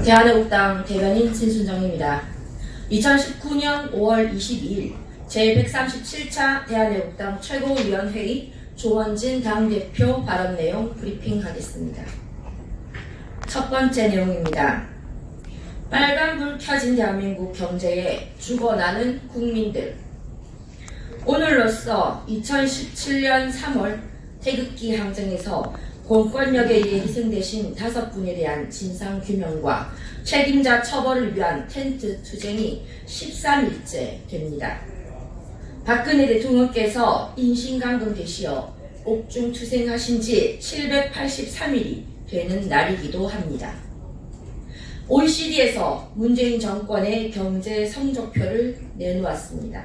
대한애국당 대변인 신순정입니다. 2019년 5월 22일 제137차 대한애국당 최고위원회의 조원진 당대표 발언 내용 브리핑하겠습니다. 첫 번째 내용입니다. 빨간불 켜진 대한민국 경제에 죽어나는 국민들. 오늘로써 2017년 3월 태극기 항쟁에서 공권력에 의해 희생되신 5분에 대한 진상규명과 책임자 처벌을 위한 텐트 투쟁이 13일째 됩니다. 박근혜 대통령께서 인신강금 되시어 옥중투쟁하신 지 783일이 되는 날이기도 합니다. OECD에서 문재인 정권의 경제 성적표를 내놓았습니다.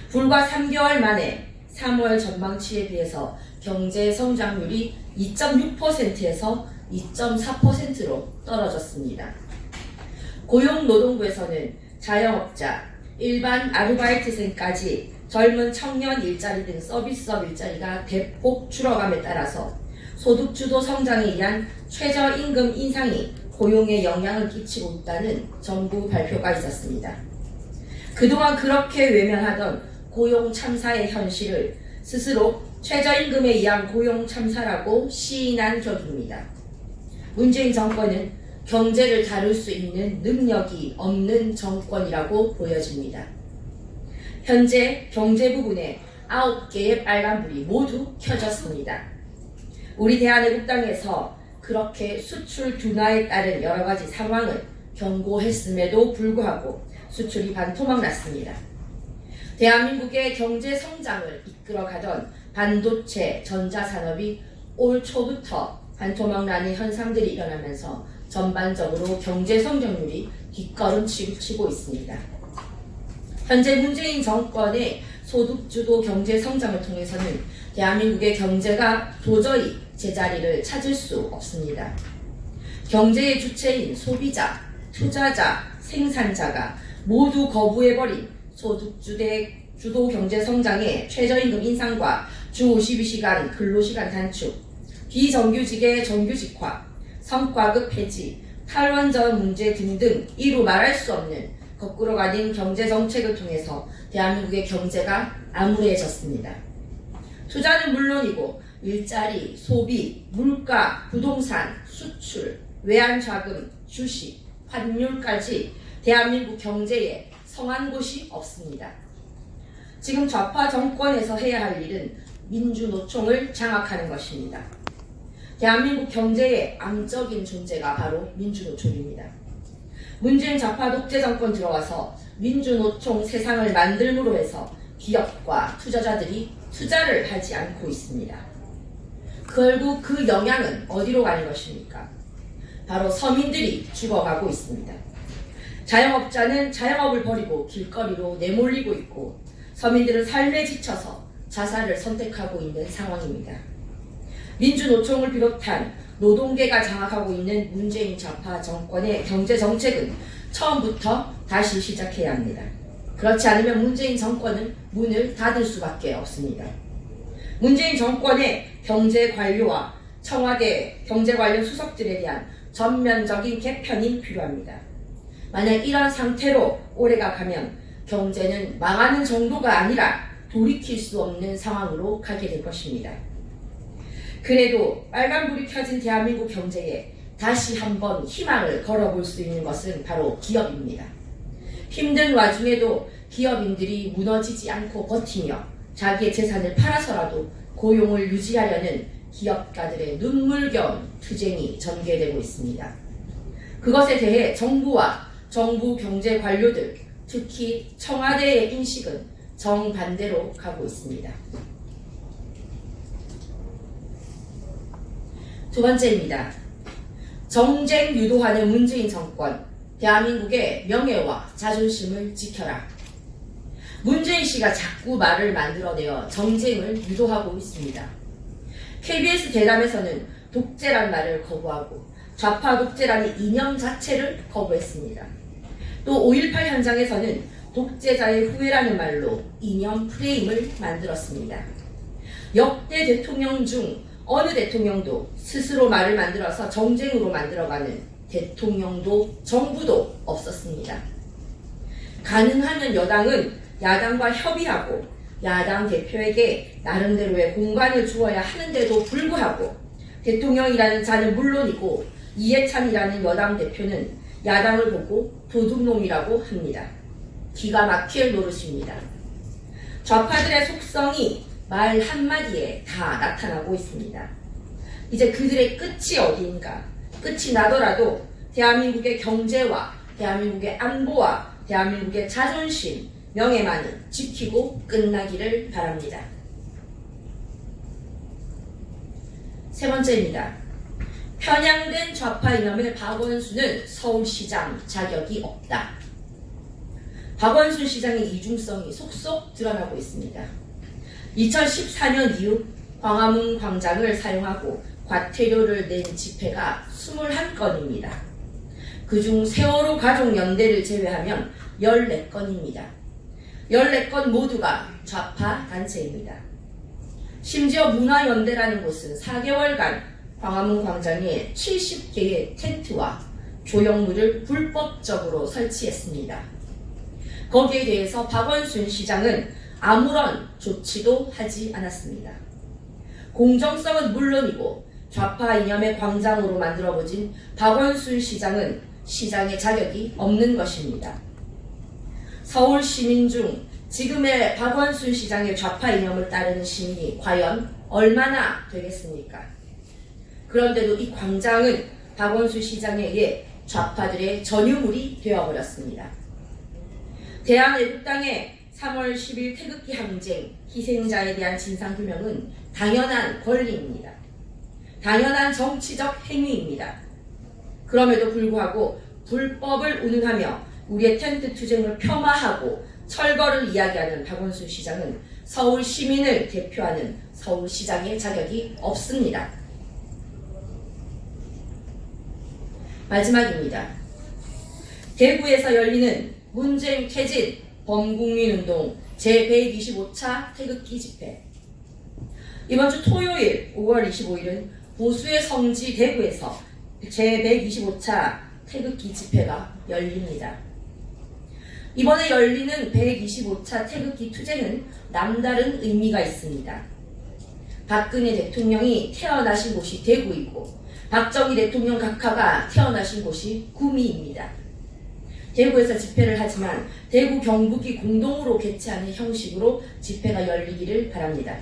불과 3개월 만에 3월 전망치에 비해서 경제 성장률이 2.6%에서 2.4%로 떨어졌습니다. 고용노동부에서는 자영업자, 일반 아르바이트생까지 젊은 청년 일자리 등 서비스업 일자리가 대폭 줄어감에 따라서 소득주도 성장에 의한 최저임금 인상이 고용에 영향을 끼치고 있다는 정부 발표가 있었습니다. 그동안 그렇게 외면하던 고용 참사의 현실을 스스로 최저임금에 의한 고용 참사라고 시인한 격입니다. 문재인 정권은 경제를 다룰 수 있는 능력이 없는 정권이라고 보여집니다. 현재 경제 부분에 9개의 빨간불이 모두 켜졌습니다. 우리 대한애국당에서 그렇게 수출 둔화에 따른 여러가지 상황을 경고했음에도 불구하고 수출이 반토막 났습니다. 대한민국의 경제 성장을 이끌어가던 반도체, 전자산업이 올 초부터 반토막 나는 현상들이 일어나면서 전반적으로 경제 성장률이 뒷걸음치고 있습니다. 현재 문재인 정권의 소득주도 경제 성장을 통해서는 대한민국의 경제가 도저히 제자리를 찾을 수 없습니다. 경제의 주체인 소비자, 투자자, 생산자가 모두 거부해버린 소득주도 경제 성장의 최저임금 인상과 주 52시간 근로시간 단축, 비정규직의 정규직화, 성과급 폐지, 탈원전 문제 등등 이루 말할 수 없는 거꾸로 가는 경제정책을 통해서 대한민국의 경제가 암울해졌습니다. 투자는 물론이고 일자리, 소비, 물가, 부동산, 수출, 외환자금, 주식, 환율까지 대한민국 경제에 성한 곳이 없습니다. 지금 좌파 정권에서 해야 할 일은 민주노총을 장악하는 것입니다. 대한민국 경제의 암적인 존재가 바로 민주노총입니다. 문재인 좌파 독재 정권 들어와서 민주노총 세상을 만들므로 해서 기업과 투자자들이 투자를 하지 않고 있습니다. 결국 그 영향은 어디로 가는 것입니까? 바로 서민들이 죽어가고 있습니다. 자영업자는 자영업을 버리고 길거리로 내몰리고 있고 서민들은 삶에 지쳐서 자살을 선택하고 있는 상황입니다. 민주노총을 비롯한 노동계가 장악하고 있는 문재인 좌파 정권의 경제정책은 처음부터 다시 시작해야 합니다. 그렇지 않으면 문재인 정권은 문을 닫을 수밖에 없습니다. 문재인 정권의 경제관료와 청와대 경제관련 수석들에 대한 전면적인 개편이 필요합니다. 만약 이런 상태로 오래가 가면 경제는 망하는 정도가 아니라 돌이킬 수 없는 상황으로 가게 될 것입니다. 그래도 빨간불이 켜진 대한민국 경제에 다시 한번 희망을 걸어볼 수 있는 것은 바로 기업입니다. 힘든 와중에도 기업인들이 무너지지 않고 버티며 자기의 재산을 팔아서라도 고용을 유지하려는 기업가들의 눈물겨운 투쟁이 전개되고 있습니다. 그것에 대해 정부와 정부 경제 관료들, 특히 청와대의 인식은 정반대로 가고 있습니다. 두 번째입니다. 정쟁 유도하는 문재인 정권, 대한민국의 명예와 자존심을 지켜라. 문재인 씨가 자꾸 말을 만들어내어 정쟁을 유도하고 있습니다. KBS 대담에서는 독재란 말을 거부하고 좌파 독재라는 이념 자체를 거부했습니다. 또 5.18 현장에서는 독재자의 후예라는 말로 이념 프레임을 만들었습니다. 역대 대통령 중 어느 대통령도 스스로 말을 만들어서 정쟁으로 만들어가는 대통령도 정부도 없었습니다. 가능하면 여당은 야당과 협의하고 야당 대표에게 나름대로의 공간을 주어야 하는데도 불구하고 대통령이라는 자는 물론이고 이해찬이라는 여당 대표는 야당을 보고 도둑놈이라고 합니다. 기가 막힐 노릇입니다. 좌파들의 속성이 말 한마디에 다 나타나고 있습니다. 이제 그들의 끝이 어디인가? 끝이 나더라도 대한민국의 경제와 대한민국의 안보와 대한민국의 자존심, 명예만을 지키고 끝나기를 바랍니다. 세 번째입니다. 편향된 좌파 이념의 박원순은 서울시장 자격이 없다. 박원순 시장의 이중성이 속속 드러나고 있습니다. 2014년 이후 광화문 광장을 사용하고 과태료를 낸 집회가 21건입니다. 그중 세월호 가족연대를 제외하면 14건입니다. 14건 모두가 좌파 단체입니다. 심지어 문화연대라는 곳은 4개월간 광화문 광장에 70개의 텐트와 조형물을 불법적으로 설치했습니다. 거기에 대해서 박원순 시장은 아무런 조치도 하지 않았습니다. 공정성은 물론이고 좌파 이념의 광장으로 만들어보진 박원순 시장은 시장의 자격이 없는 것입니다. 서울 시민 중 지금의 박원순 시장의 좌파 이념을 따르는 시민이 과연 얼마나 되겠습니까? 그런데도 이 광장은 박원순 시장에 의해 좌파들의 전유물이 되어버렸습니다. 대한애국당의 3월 10일 태극기 항쟁 희생자에 대한 진상규명은 당연한 권리입니다. 당연한 정치적 행위입니다. 그럼에도 불구하고 불법을 운운하며 우리의 텐트 투쟁을 폄하하고 철거를 이야기하는 박원순 시장은 서울 시민을 대표하는 서울시장의 자격이 없습니다. 마지막입니다. 대구에서 열리는 문재인 퇴진 범국민운동 제125차 태극기 집회. 이번 주 토요일 5월 25일은 보수의 성지 대구에서 제125차 태극기 집회가 열립니다. 이번에 열리는 125차 태극기 투쟁은 남다른 의미가 있습니다. 박근혜 대통령이 태어나신 곳이 대구이고 박정희 대통령 각하가 태어나신 곳이 구미입니다. 대구에서 집회를 하지만 대구 경북이 공동으로 개최하는 형식으로 집회가 열리기를 바랍니다.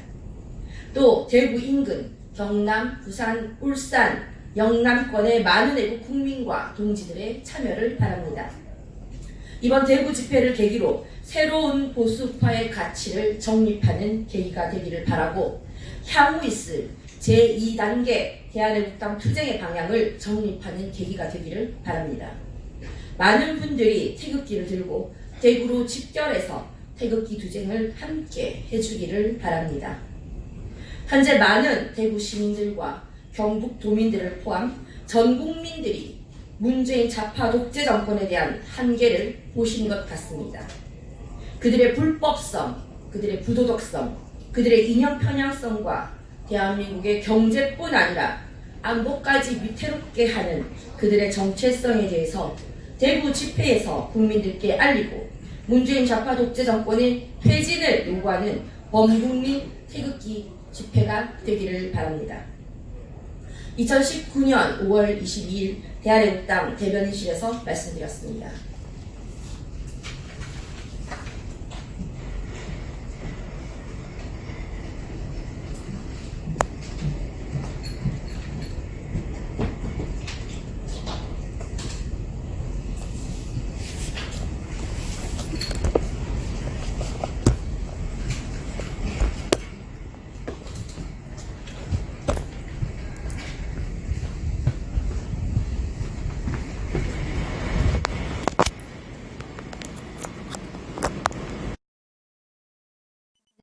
또 대구 인근 경남, 부산, 울산, 영남권의 많은 애국 국민과 동지들의 참여를 바랍니다. 이번 대구 집회를 계기로 새로운 보수파의 가치를 정립하는 계기가 되기를 바라고 향후 있을 제2단계 대한애국당 투쟁의 방향을 정립하는 계기가 되기를 바랍니다. 많은 분들이 태극기를 들고 대구로 집결해서 태극기 투쟁을 함께 해주기를 바랍니다. 현재 많은 대구 시민들과 경북 도민들을 포함 전 국민들이 문재인 좌파 독재 정권에 대한 한계를 보신 것 같습니다. 그들의 불법성, 그들의 부도덕성, 그들의 이념 편향성과 대한민국의 경제뿐 아니라 안보까지 위태롭게 하는 그들의 정체성에 대해서 대구 집회에서 국민들께 알리고 문재인 좌파 독재 정권의 퇴진을 요구하는 범국민 태극기 집회가 되기를 바랍니다. 2019년 5월 22일 대한애국당 대변인실에서 말씀드렸습니다.